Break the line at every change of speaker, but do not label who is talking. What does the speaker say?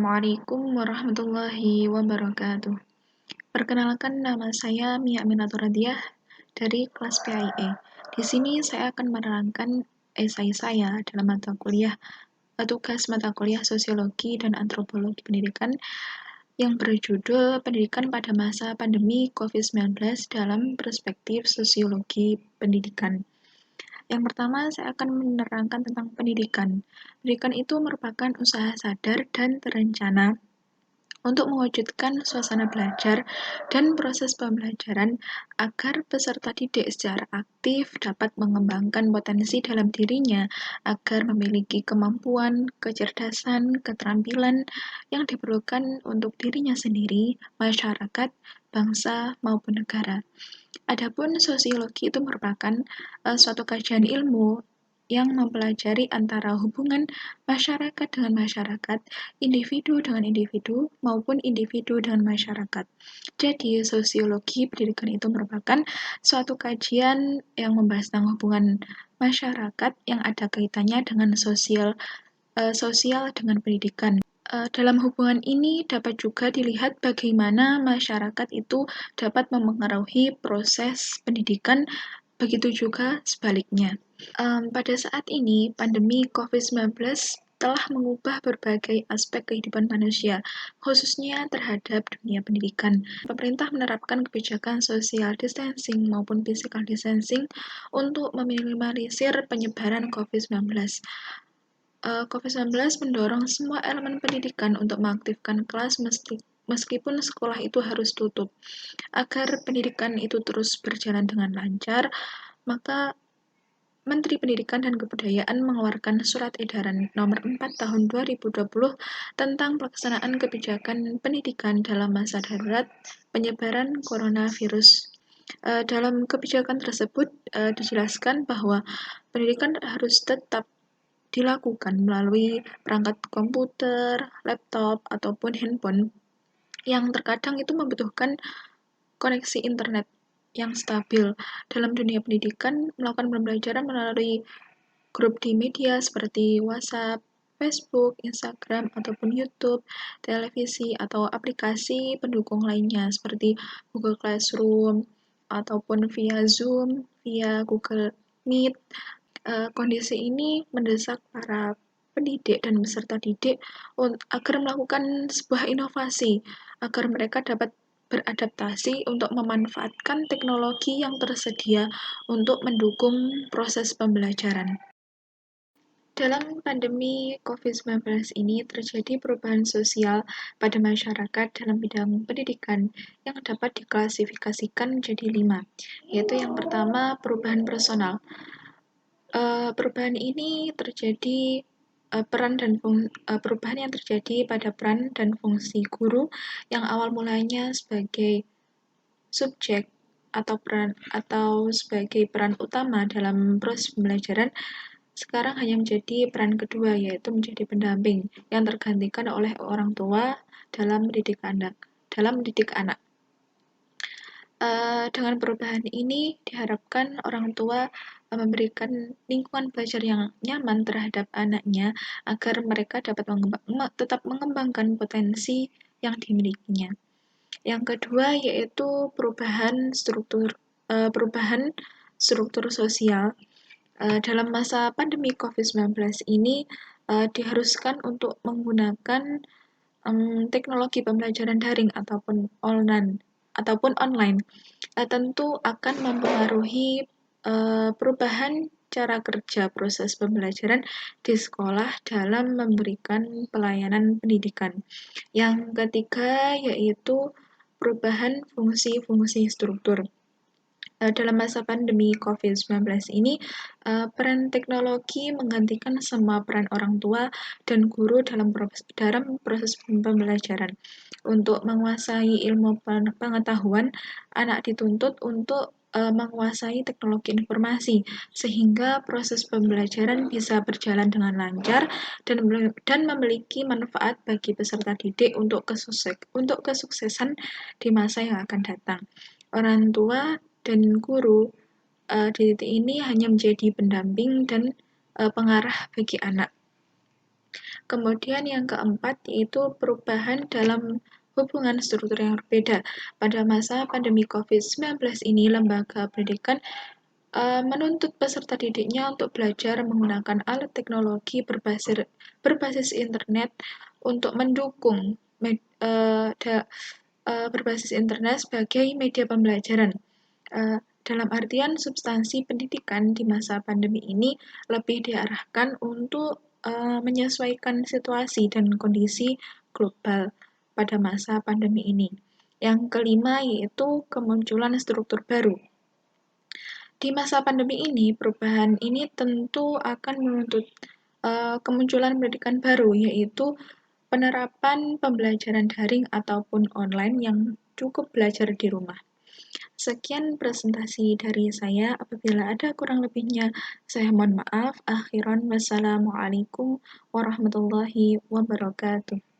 Assalamualaikum warahmatullahi wabarakatuh. Perkenalkan, nama saya Mia Aminatur Radiah dari kelas PAIE. Di sini saya akan menerangkan esai saya dalam tugas mata kuliah Sosiologi dan Antropologi Pendidikan yang berjudul Pendidikan pada Masa Pandemi COVID-19 dalam Perspektif Sosiologi Pendidikan. Yang pertama, saya akan menerangkan tentang pendidikan. Pendidikan itu merupakan usaha sadar dan terencana untuk mewujudkan suasana belajar dan proses pembelajaran agar peserta didik secara aktif dapat mengembangkan potensi dalam dirinya agar memiliki kemampuan, kecerdasan, keterampilan yang diperlukan untuk dirinya sendiri, masyarakat, bangsa, maupun negara. Adapun sosiologi itu merupakan suatu kajian ilmu yang mempelajari antara hubungan masyarakat dengan masyarakat, individu dengan individu, maupun individu dengan masyarakat. Jadi, sosiologi pendidikan itu merupakan suatu kajian yang membahas tentang hubungan masyarakat yang ada kaitannya dengan sosial dengan pendidikan. Dalam hubungan ini dapat juga dilihat bagaimana masyarakat itu dapat memengaruhi proses pendidikan, begitu juga sebaliknya. Pada saat ini, pandemi COVID-19 telah mengubah berbagai aspek kehidupan manusia, khususnya terhadap dunia pendidikan. Pemerintah menerapkan kebijakan social distancing maupun physical distancing untuk meminimalisir penyebaran COVID-19. COVID-19 mendorong semua elemen pendidikan untuk mengaktifkan kelas meskipun sekolah itu harus tutup. Agar pendidikan itu terus berjalan dengan lancar, maka Menteri Pendidikan dan Kebudayaan mengeluarkan Surat Edaran Nomor 4 Tahun 2020 tentang pelaksanaan kebijakan pendidikan dalam masa darurat penyebaran coronavirus. Dalam kebijakan tersebut dijelaskan bahwa pendidikan harus tetap dilakukan melalui perangkat komputer, laptop, ataupun handphone yang terkadang itu membutuhkan koneksi internet yang stabil. Dalam dunia pendidikan, melakukan pembelajaran melalui grup di media seperti WhatsApp, Facebook, Instagram, ataupun YouTube, televisi, atau aplikasi pendukung lainnya seperti Google Classroom, ataupun via Zoom, via Google Meet. Kondisi ini mendesak para pendidik dan peserta didik agar melakukan sebuah inovasi, agar mereka dapat beradaptasi untuk memanfaatkan teknologi yang tersedia untuk mendukung proses pembelajaran. Dalam pandemi COVID-19 ini terjadi perubahan sosial pada masyarakat dalam bidang pendidikan yang dapat diklasifikasikan menjadi 5, yaitu yang pertama perubahan personal. Perubahan ini terjadi perubahan yang terjadi pada peran dan fungsi guru yang awal mulanya sebagai subjek atau sebagai peran utama dalam proses pembelajaran sekarang hanya menjadi peran kedua, yaitu menjadi pendamping yang tergantikan oleh orang tua dalam mendidik anak. Dengan perubahan ini diharapkan orang tua memberikan lingkungan belajar yang nyaman terhadap anaknya agar mereka dapat tetap mengembangkan potensi yang dimilikinya. Yang kedua yaitu perubahan struktur sosial. Dalam masa pandemi COVID-19 ini diharuskan untuk menggunakan teknologi pembelajaran daring ataupun online. Tentu akan mempengaruhi perubahan cara kerja proses pembelajaran di sekolah dalam memberikan pelayanan pendidikan. Yang ketiga yaitu perubahan fungsi-fungsi struktur. Dalam masa pandemi COVID-19 ini, peran teknologi menggantikan semua peran orang tua dan guru dalam proses pembelajaran. Untuk menguasai ilmu pengetahuan, anak dituntut untuk menguasai teknologi informasi, sehingga proses pembelajaran bisa berjalan dengan lancar dan memiliki manfaat bagi peserta didik untuk kesuksesan di masa yang akan datang. Orang tua dan guru di titik ini hanya menjadi pendamping dan pengarah bagi anak. Kemudian yang keempat yaitu perubahan dalam hubungan struktur yang berbeda. Pada masa pandemi COVID-19 ini, lembaga pendidikan menuntut peserta didiknya untuk belajar menggunakan alat teknologi berbasis internet untuk mendukung berbasis internet sebagai media pembelajaran. Dalam artian substansi pendidikan di masa pandemi ini lebih diarahkan untuk menyesuaikan situasi dan kondisi global pada masa pandemi ini. Yang kelima yaitu kemunculan struktur baru. Di masa pandemi ini, perubahan ini tentu akan menuntut kemunculan pendidikan baru, yaitu penerapan pembelajaran daring ataupun online yang cukup belajar di rumah. Sekian presentasi dari saya. Apabila ada kurang lebihnya, saya mohon maaf. Akhiran, wassalamualaikum warahmatullahi wabarakatuh.